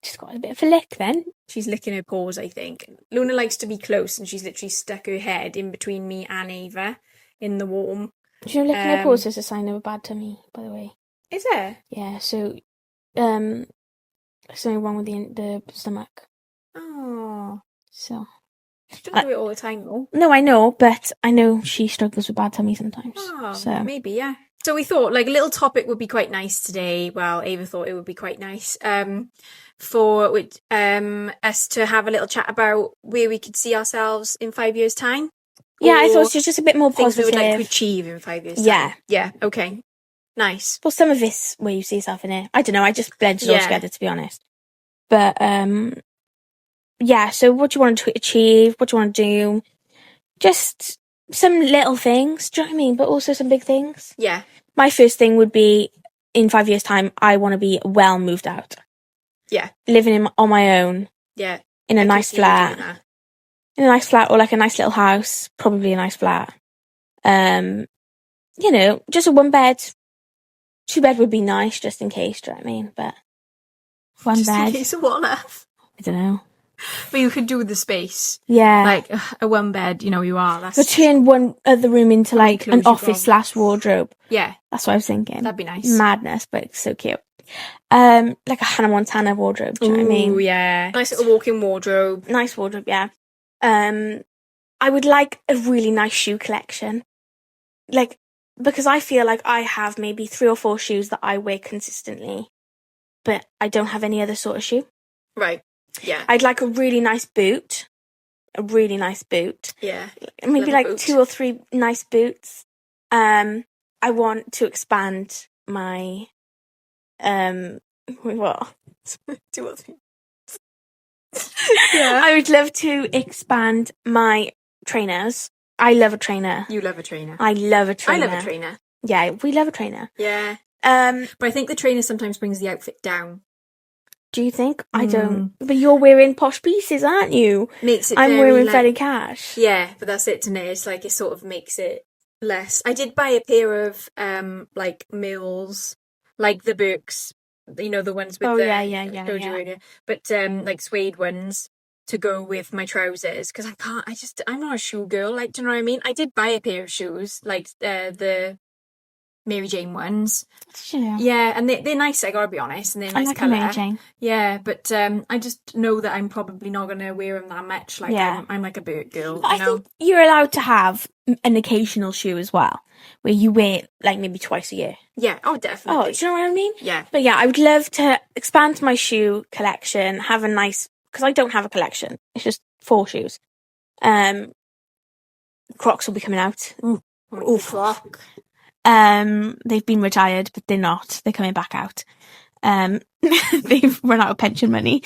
she's got a bit of a lick then. She's licking her paws, I think. Luna likes to be close and she's literally stuck her head in between me and Ava in the warm. You know, licking her paws is a sign of a bad tummy, by the way. Is it? Yeah, so, something wrong with the stomach. Oh. So... Don't do it all the time, though. No, I know, but I know she struggles with bad tummy sometimes. Oh, so maybe, yeah. So we thought, like, a little topic would be quite nice today. Well, Ava thought it would be quite nice for us to have a little chat about where we could see ourselves in 5 years' time. Yeah, I thought it was just a bit more positive. Things we would like to achieve in 5 years' time. Yeah. Yeah, okay. Nice. Well, some of this where you see yourself in it. I don't know, I just blended it all together, to be honest. But, yeah, so what do you want to achieve? What do you want to do? Just some little things, do you know what I mean? But also some big things. Yeah. My first thing would be, in 5 years' time, I want to be well moved out. Yeah. Living on my own. Yeah. In a nice flat. In a nice flat or like a nice little house. Probably a nice flat. You know, just a 1 bed. 2 bed would be nice, just in case, do you know what I mean? But 1 just bed. In case of what, love? I don't know. But you could do the space. Yeah. Like a 1 bed, you know, you are. But turn one other room into like an office / wardrobe. Yeah. That's what I was thinking. That'd be nice. Madness, but it's so cute. Like a Hannah Montana wardrobe, do you know what I mean? Oh, yeah. Nice little walk-in wardrobe. Nice wardrobe, yeah. I would like a really nice shoe collection. Like, because I feel like I have maybe 3 or 4 shoes that I wear consistently, but I don't have any other sort of shoe. Right. Yeah. I'd like a really nice boot. A really nice boot. Yeah. Maybe like 2 or 3 nice boots. I want to expand my what? 2 or 3. Yeah. I would love to expand my trainers. I love a trainer. You love a trainer. I love a trainer. I love a trainer. Yeah, we love a trainer. Yeah. But I think the trainer sometimes brings the outfit down. Do you think? I don't. But you're wearing posh pieces, aren't you? Makes it. I'm wearing Freddy Cash. Yeah, but that's it to me. It's like it sort of makes it less. I did buy a pair of like Mills, like the Birks, you know, the ones with yeah. but like suede ones to go with my trousers because I'm not a shoe girl. Like, do you know what I mean? I did buy a pair of shoes, like the Mary Jane ones. Yeah, and they're nice, I gotta be honest, and they're nice colour. Mary Jane. Yeah, but I just know that I'm probably not gonna wear them that much. Like, I'm like a boot girl, I think you're allowed to have an occasional shoe as well, where you wear like maybe twice a year. Yeah, oh, definitely. Oh, do you know what I mean? Yeah. But yeah, I would love to expand my shoe collection, have a nice, because I don't have a collection. It's just 4 shoes. Crocs will be coming out. Croc. They've been retired, but they're not. They're coming back out. They've run out of pension money.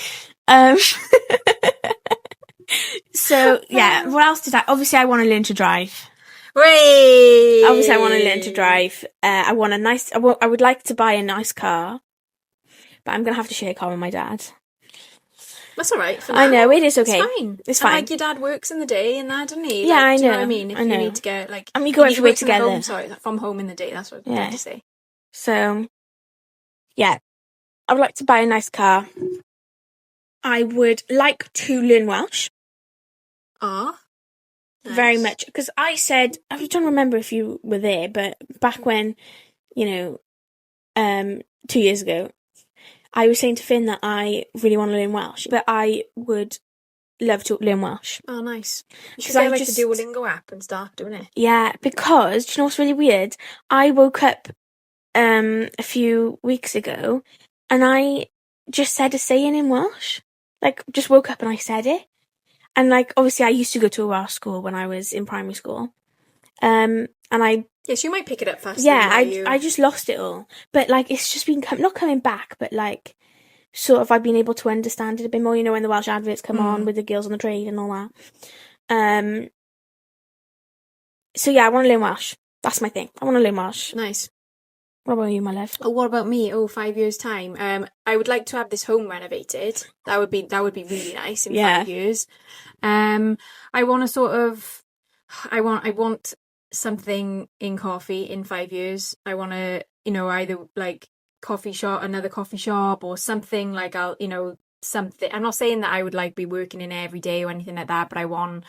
So yeah, what else did I? Obviously, I want to learn to drive. Wait. Obviously, I want to learn to drive. I want a nice. I would like to buy a nice car, but I'm gonna have to share a car with my dad. That's all right. For now. I know it is okay. It's fine. It's fine. And, like, your dad works in the day and that, doesn't he? Yeah, like, I know. Do you know what I mean? If I know. you need to get like, and we go everywhere together. Home, sorry, from home in the day. That's what I meant to say. So, yeah, I would like to buy a nice car. I would like to learn Welsh. Nice. Very much, because I said, I don't remember if you were there, but back when, 2 years ago, I was saying to Finn that I really want to learn Welsh, but I would love to learn Welsh. Oh, nice. You should get like the Duolingo app and start doing it. Yeah, because, do you know what's really weird? I woke up a few weeks ago and I just said a saying in Welsh. Like, just woke up and I said it. And, like, obviously I used to go to a Welsh school when I was in primary school. And I... Yes, you might pick it up faster. Yeah, I just lost it all. But, like, it's just been... not coming back, but, like, sort of I've been able to understand it a bit more, when the Welsh adverts come on with the girls on the train and all that. So, yeah, I want to learn Welsh. That's my thing. I want to learn Welsh. Nice. What about you, my love? Oh, what about me? 5 years' time. I would like to have this home renovated. That would be really nice in 5 years. I want to sort of, I want something in coffee in 5 years. I want to, either like another coffee shop or something like something. I'm not saying that I would like be working in every day or anything like that, but I want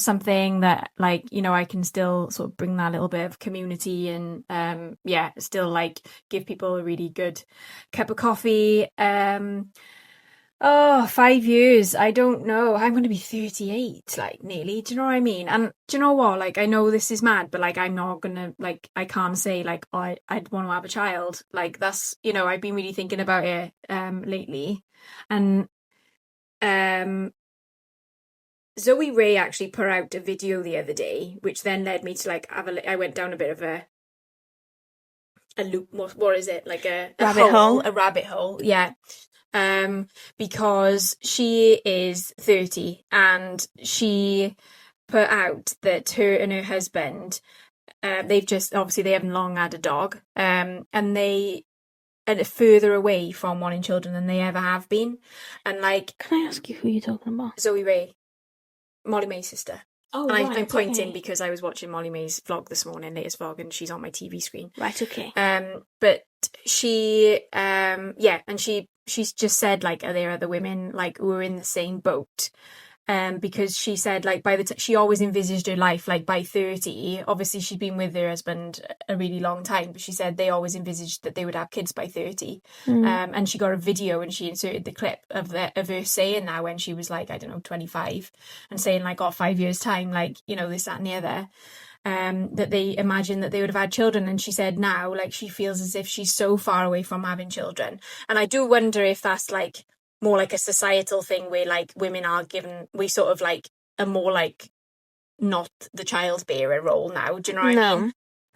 something that like, I can still sort of bring that little bit of community and still like give people a really good cup of coffee. 5 years, I don't know. I'm going to be 38, like, nearly. Do you know what I mean? And do you know what? Like, I know this is mad, but, like, I'm not going to, like, I can't say, like, I'd want to have a child. Like, that's, I've been really thinking about it lately. And Zoe Ray actually put out a video the other day, which then led me to, like, I went down a bit of a loop. What is it? Like a rabbit hole? A rabbit hole, yeah. Because she is 30 and she put out that her and her husband, they haven't long had a dog, and they are further away from wanting children than they ever have been. And like, can I ask you who you're talking about? Zoe Ray, Molly May's sister. Oh, and right, I'm pointing because I was watching Molly May's vlog this morning, latest vlog, and she's on my TV screen. Right, okay. But she, and she's just said, like, are there other women, like, who are in the same boat? Because she said, like, she always envisaged her life, like, by 30, obviously she'd been with her husband a really long time, but she said they always envisaged that they would have kids by 30. And she got a video and she inserted the clip of her saying that when she was, like, I don't know, 25, and saying, like, 5 years' time, like, this, that, and the other. That they imagined that they would have had children, and she said now, like, she feels as if she's so far away from having children. And I do wonder if that's, like, more like a societal thing where, like, women are given, we sort of, like, are more, like, not the childbearer role now. Do you know what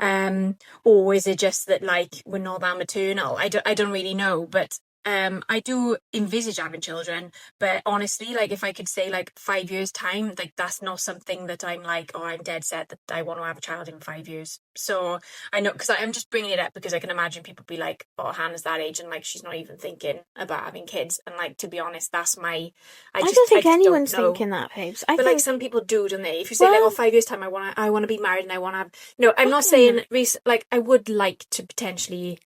I mean? Or is it just that, like, we're not that maternal? I don't really know, but I do envisage having children, but honestly, like if I could say like 5 years time, like that's not something that I'm like, oh, I'm dead set that I want to have a child in 5 years. So I know, because I'm just bringing it up because I can imagine people be like, oh, Hannah's that age and like she's not even thinking about having kids. And like, to be honest, that's my, I don't think anyone's don't know. thinking that, babes. But like some people do, don't they? If you say like, oh, 5 years time, I want to be married and I want to have. No, I'm not saying like I would like to potentially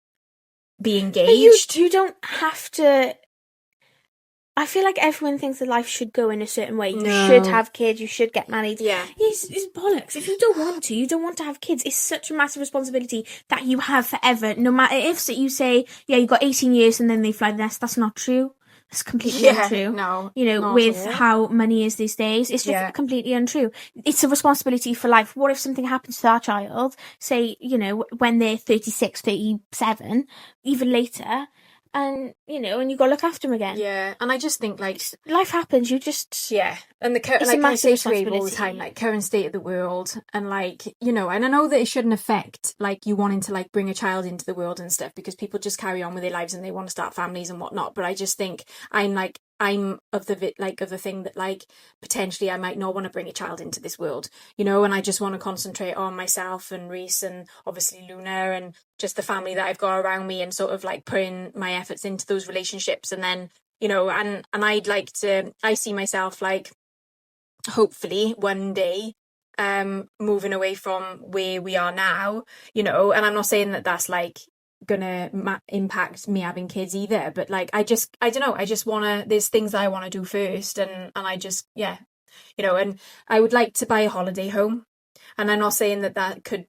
be engaged. But you don't have to. I feel like everyone thinks that life should go in a certain way. You should have kids. You should get married. Yeah, it's bollocks. If you don't want to, you don't want to have kids. It's such a massive responsibility that you have forever. No matter if you say, yeah, you got 18 years and then they fly the nest. That's not true. It's completely untrue. No, with how money is these days, it's just completely untrue. It's a responsibility for life. What if something happens to our child, say, when they're 36, 37, even later, and, and you got to look after them again. Yeah, and I just think, like, life happens, you just... Yeah, and it's a massive responsibility. All the time, like, current state of the world, and, like, and I know that it shouldn't affect, like, you wanting to, like, bring a child into the world and stuff, because people just carry on with their lives and they want to start families and whatnot, but I just think I'm of the thing that, like, potentially I might not want to bring a child into this world, and I just want to concentrate on myself and Reese and obviously Luna and just the family that I've got around me, and sort of like putting my efforts into those relationships. And then, and I'd like to, I see myself like hopefully one day moving away from where we are now, and I'm not saying that that's like gonna impact me having kids either, but like I don't know, I just want to, there's things that I want to do first, and I just and I would like to buy a holiday home, and I'm not saying that could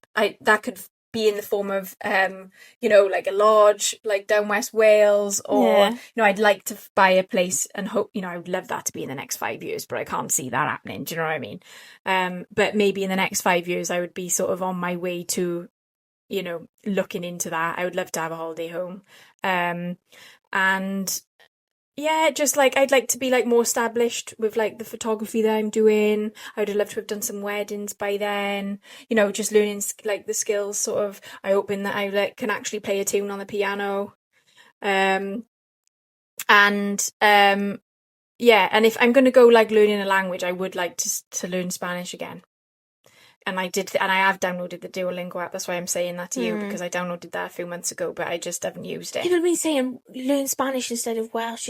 be in the form of like a lodge like down West Wales, or I'd like to buy a place and hope, I would love that to be in the next 5 years, but I can't see that happening, do you know what I mean? But maybe in the next 5 years I would be sort of on my way to looking into that. I would love to have a holiday home. And yeah, just like I'd like to be like more established with like the photography that I'm doing. I would have loved to have done some weddings by then, just learning like the skills sort of. I hoping that I like can actually play a tune on the piano. And if I'm going to go like learning a language, I would like to learn Spanish again. And I have downloaded the Duolingo app. That's why I'm saying that to you, because I downloaded that a few months ago, but I just haven't used it. People have been saying learn Spanish instead of Welsh.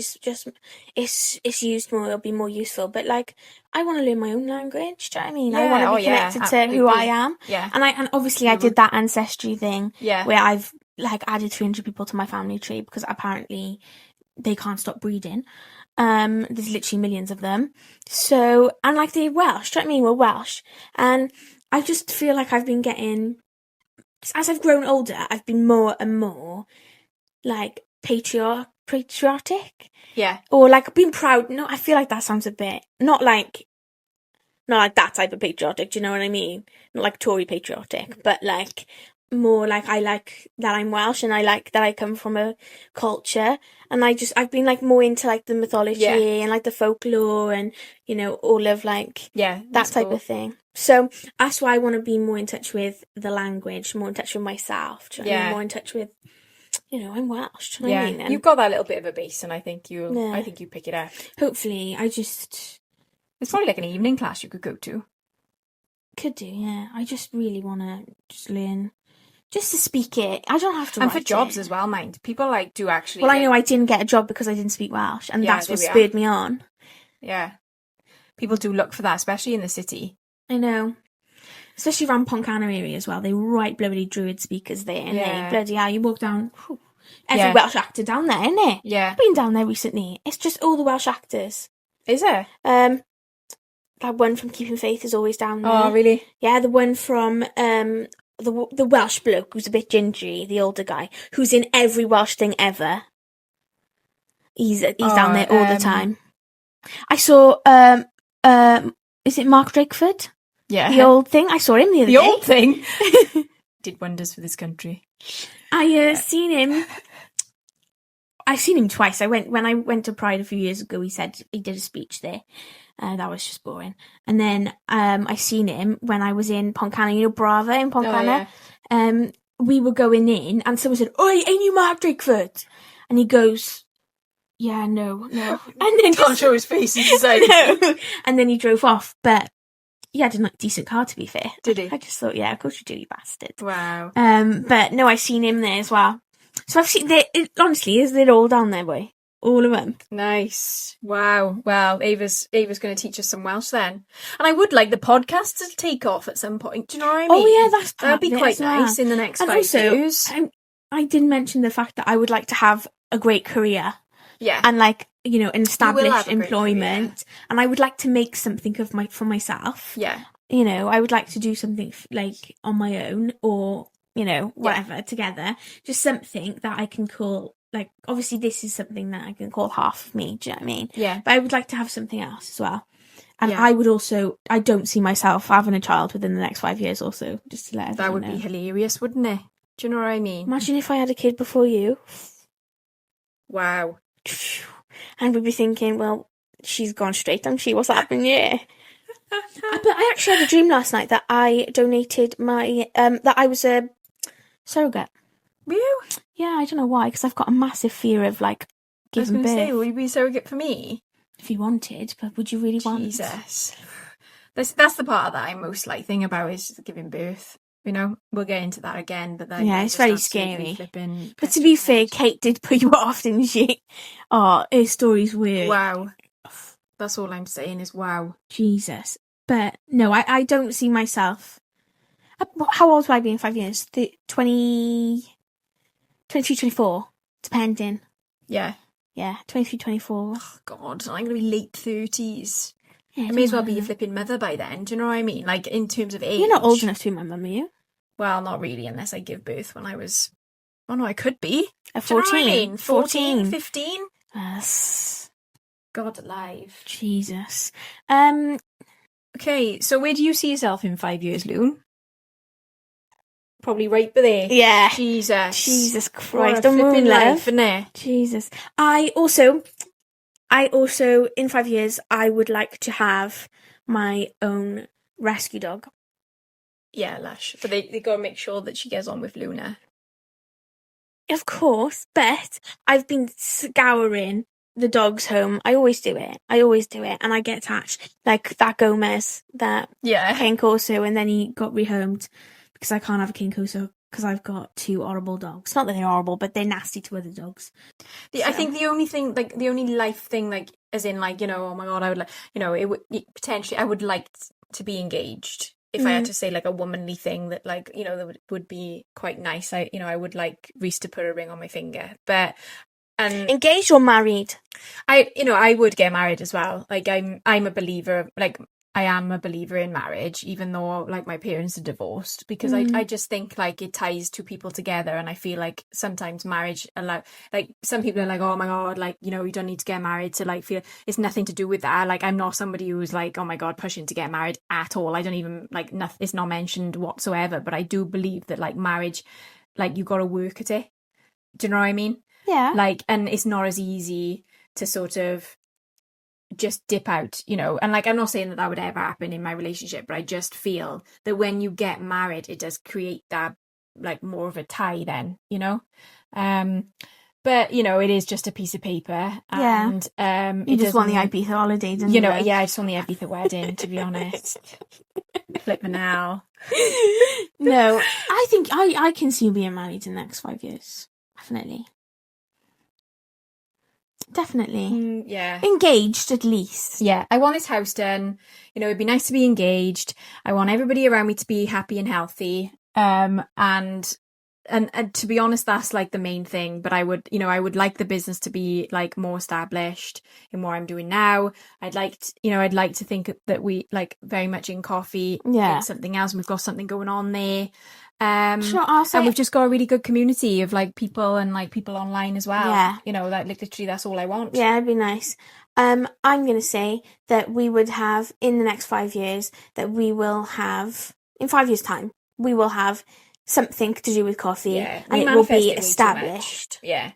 It's used more. It'll be more useful. But like, I want to learn my own language. Do you know what I mean? Yeah. I want to be connected to who I am. Yeah. And obviously I did that ancestry thing. Yeah. Where I've like added 300 people to my family tree because apparently they can't stop breeding. There's literally millions of them. So, and like they're Welsh. Do you know what I mean? We're Welsh. And I just feel like I've been getting, as I've grown older, I've been more and more like patriotic. Yeah. Or like being proud. No, I feel like that sounds a bit, not like that type of patriotic, do you know what I mean? Not like Tory patriotic, but like more like I like that I'm Welsh and I like that I come from a culture, and I've been like more into like the mythology and like the folklore and all of like that type of thing. So that's why I want to be more in touch with the language, more in touch with myself, more in touch with I'm Welsh. Do you know what I mean? And you've got that little bit of a base, and I think you pick it up. Hopefully, it's probably like an evening class you could go to. Could do, yeah. I just really want to just learn. Just to speak it. I don't have to and for jobs as well, mind. People like do actually... Well, I know I didn't get a job because I didn't speak Welsh, and that's what spurred me on. Yeah. People do look for that, especially in the city. I know. Especially around Pontcanna area as well. They were right bloody Druid speakers there, and they bloody hell, you walk down... Every Welsh actor down there, isn't it? Yeah. I've been down there recently. It's just all the Welsh actors. Is there? That one from Keeping Faith is always down there. Oh, really? Yeah, the one from... the Welsh bloke who's a bit gingery, the older guy, who's in every Welsh thing ever. He's down there all the time. I saw is it Mark Drakeford? Yeah. The old thing. I saw him the other day. The old thing did wonders for this country. I seen him. I've seen him twice. When I went to Pride a few years ago. He said he did a speech there. That was just boring. And then I seen him when I was in Pontcanna, Brava in Pontcanna. Oh, yeah. We were going in, and someone said, "Oi, ain't you Mark Drakeford?" And he goes, yeah, no. And then Can't show his face in society. no. And then he drove off, but he had a decent car, to be fair. Did he? I just thought, yeah, of course you do, you bastard. Wow. But no, I've seen him there as well. So I've seen, honestly, they're all down there, boy. All of them. Nice. Wow. Well, Ava's going to teach us some Welsh then. And I would like the podcast to take off at some point. Do you know what I mean? Oh, yeah, that'd be quite nice in the next 5 years. I did mention the fact that I would like to have a great career. Yeah. And like, you know, an established employment. And I would like to make something for myself. Yeah. You know, I would like to do something like on my own or, you know, whatever together. Just something that I can call, like, obviously this is something that I can call half of me, do you know what I mean? Yeah. But I would like to have something else as well. And I would also, I don't see myself having a child within the next 5 years also, just to let everyone know. That would be hilarious, wouldn't it? Do you know what I mean? Imagine if I had a kid before you. Wow. And we'd be thinking, well, she's gone straight, hasn't she? What's happened here? But I actually had a dream last night that I donated my, that I was a surrogate. Were you? Yeah, I don't know why, because I've got a massive fear of, like, giving birth. I was going to say, will you be a surrogate for me? If you wanted, but would you really want? Jesus. That's the part that I'm most like thinking about is giving birth. You know, we'll get into that again, but then it's very scary. But to be fair, Kate did put you off, didn't she? Oh, her story's weird. Wow. That's all I'm saying is wow. Jesus. But no, I don't see myself. How old will I be in 5 years? 23, 24, depending. Yeah. Yeah, 23, 24. Oh, God, I'm going to be late 30s. Yeah, I may as well be a flipping mother by then. Do you know what I mean? Like, in terms of age. You're not old enough to be my mum, are you? Well, not really, unless I give birth when I was... Oh, no, I could be. At 14. Do you know what I mean? 14. 15? Yes. God alive. Jesus. Okay, so where do you see yourself in 5 years, Loon? Probably right there. Yeah. Jesus Christ. What a flipping life, innit? Jesus. I also, in 5 years, I would like to have my own rescue dog. Yeah, lush. But they got to make sure that she gets on with Luna. Of course, but I've been scouring the dog's home. I always do it. And I get attached. Like that Gomez, that Cane Corso, and then he got rehomed because I can't have a Cane Corso because I've got 2 horrible dogs. Not that they're horrible, but they're nasty to other dogs. I think the only thing, like the only life thing, like as in like, you know, oh my God, I would like, you know, it would potentially, I would like to be engaged. If I had to say like a womanly thing that like, you know, that would be quite nice. I would like Reese to put a ring on my finger, but engaged or married? I would get married as well. Like I'm a believer, like I am a believer in marriage, even though like my parents are divorced, because I just think like it ties two people together. And I feel like sometimes marriage like some people are like, oh my God, like, you know, you don't need to get married to like feel it's nothing to do with that. Like I'm not somebody who's like, oh my God, pushing to get married at all. I don't even like it's not mentioned whatsoever, but I do believe that like marriage, like you got to work at it. Do you know what I mean? Yeah. Like, and it's not as easy to sort of just dip out, you know, and like I'm not saying that would ever happen in my relationship, but I just feel that when you get married it does create that like more of a tie then, you know. But you know, it is just a piece of paper, and you just want the Ibiza holiday, didn't you? Know, yeah, I just want the Ibiza wedding, to be honest. Flipping hell. No, I think I can see you being married in the next 5 years, definitely. Yeah. Engaged, at least. Yeah. I want this house done. You know, it'd be nice to be engaged. I want everybody around me to be happy and healthy. And to be honest, that's like the main thing. But I would like the business to be like more established in what I'm doing now. I'd like to think that we like very much in coffee. Yeah. It's something else. And we've got something going on there. And we've just got a really good community of like people and like people online as well. Yeah. You know, like literally that's all I want. Yeah, it'd be nice. I'm going to say that we would have in the next 5 years that we will have in 5 years' time, we will have something to do with coffee and it will be established. Yeah.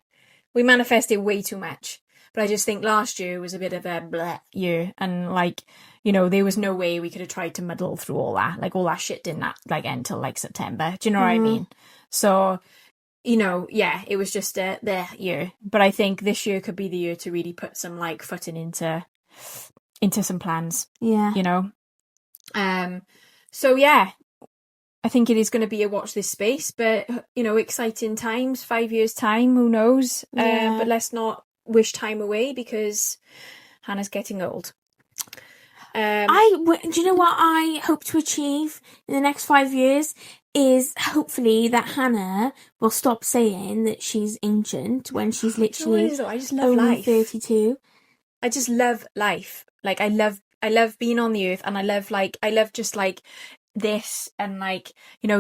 We manifested way too much. But I just think last year was a bit of a bleh year, and like, you know, there was no way we could have tried to muddle through all that. Like all that shit didn't like end till like September. Do you know what I mean? So it was just their year. But I think this year could be the year to really put some like footing into some plans. Yeah. So yeah, I think it is going to be a watch this space, but exciting times. 5 years time, who knows? Yeah. But let's not wish time away because Hannah's getting old. Do you know what I hope to achieve in the next 5 years is hopefully that Hannah will stop saying that she's ancient when she's literally I just love only life. 32. I just love life. Like I love being on the earth, and I love just like this, and like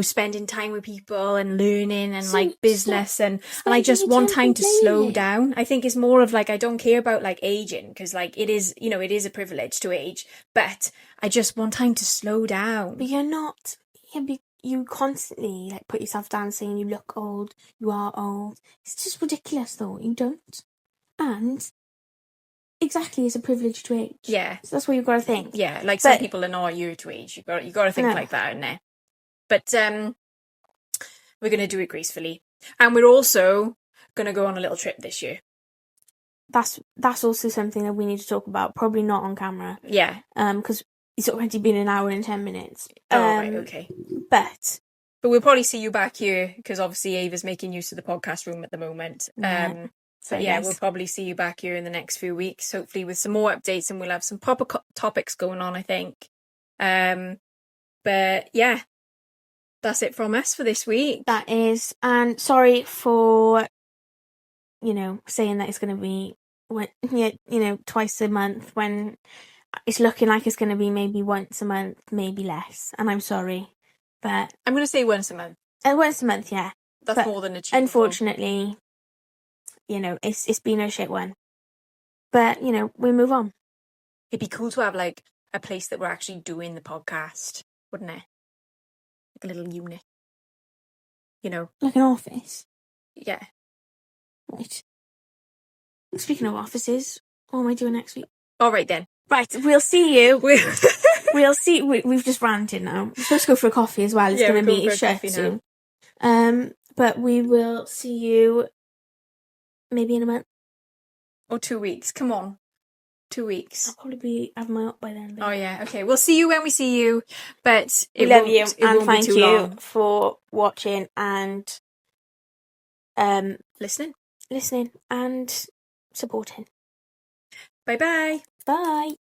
spending time with people and learning and like business, and I just want time to slow down. I think it's more of like I don't care about like aging, because like it is a privilege to age, but I just want time to slow down. But you're not. You constantly like put yourself down saying you look old, you are old. It's just ridiculous though. You don't. And exactly, it's a privilege to age. Yeah. So that's what you've got to think. Yeah, like some people are not your to age. You got to think like that, isn't it? But we're going to do it gracefully. And we're also going to go on a little trip this year. That's also something that we need to talk about. Probably not on camera. Yeah. Because it's already been an hour and 10 minutes. Right, okay. But we'll probably see you back here, because obviously Ava's making use of the podcast room at the moment. Yeah. But yeah, we'll probably see you back here in the next few weeks, hopefully with some more updates, and we'll have some proper topics going on, I think. But yeah, that's it from us for this week. That is. And sorry for, saying that it's going to be, twice a month when it's looking like it's going to be maybe once a month, maybe less. And I'm sorry. But I'm going to say once a month. Once a month, yeah. That's more than achievable. Unfortunately, it's been a shit one. But, we move on. It'd be cool to have like a place that we're actually doing the podcast, wouldn't it? Like a little unit. Like an office? Yeah. Right. Speaking of offices, what am I doing next week? All right then. Right, we'll see you. We'll see. We've just ranted now. We're supposed to go for a coffee as well. It's going to be shut soon. But we will see you maybe in a month. Or 2 weeks. Come on. 2 weeks. I'll probably have my up by then. Oh yeah, okay. We'll see you when we see you. But we love you, and thank you for watching and listening and supporting. Bye-bye. Bye.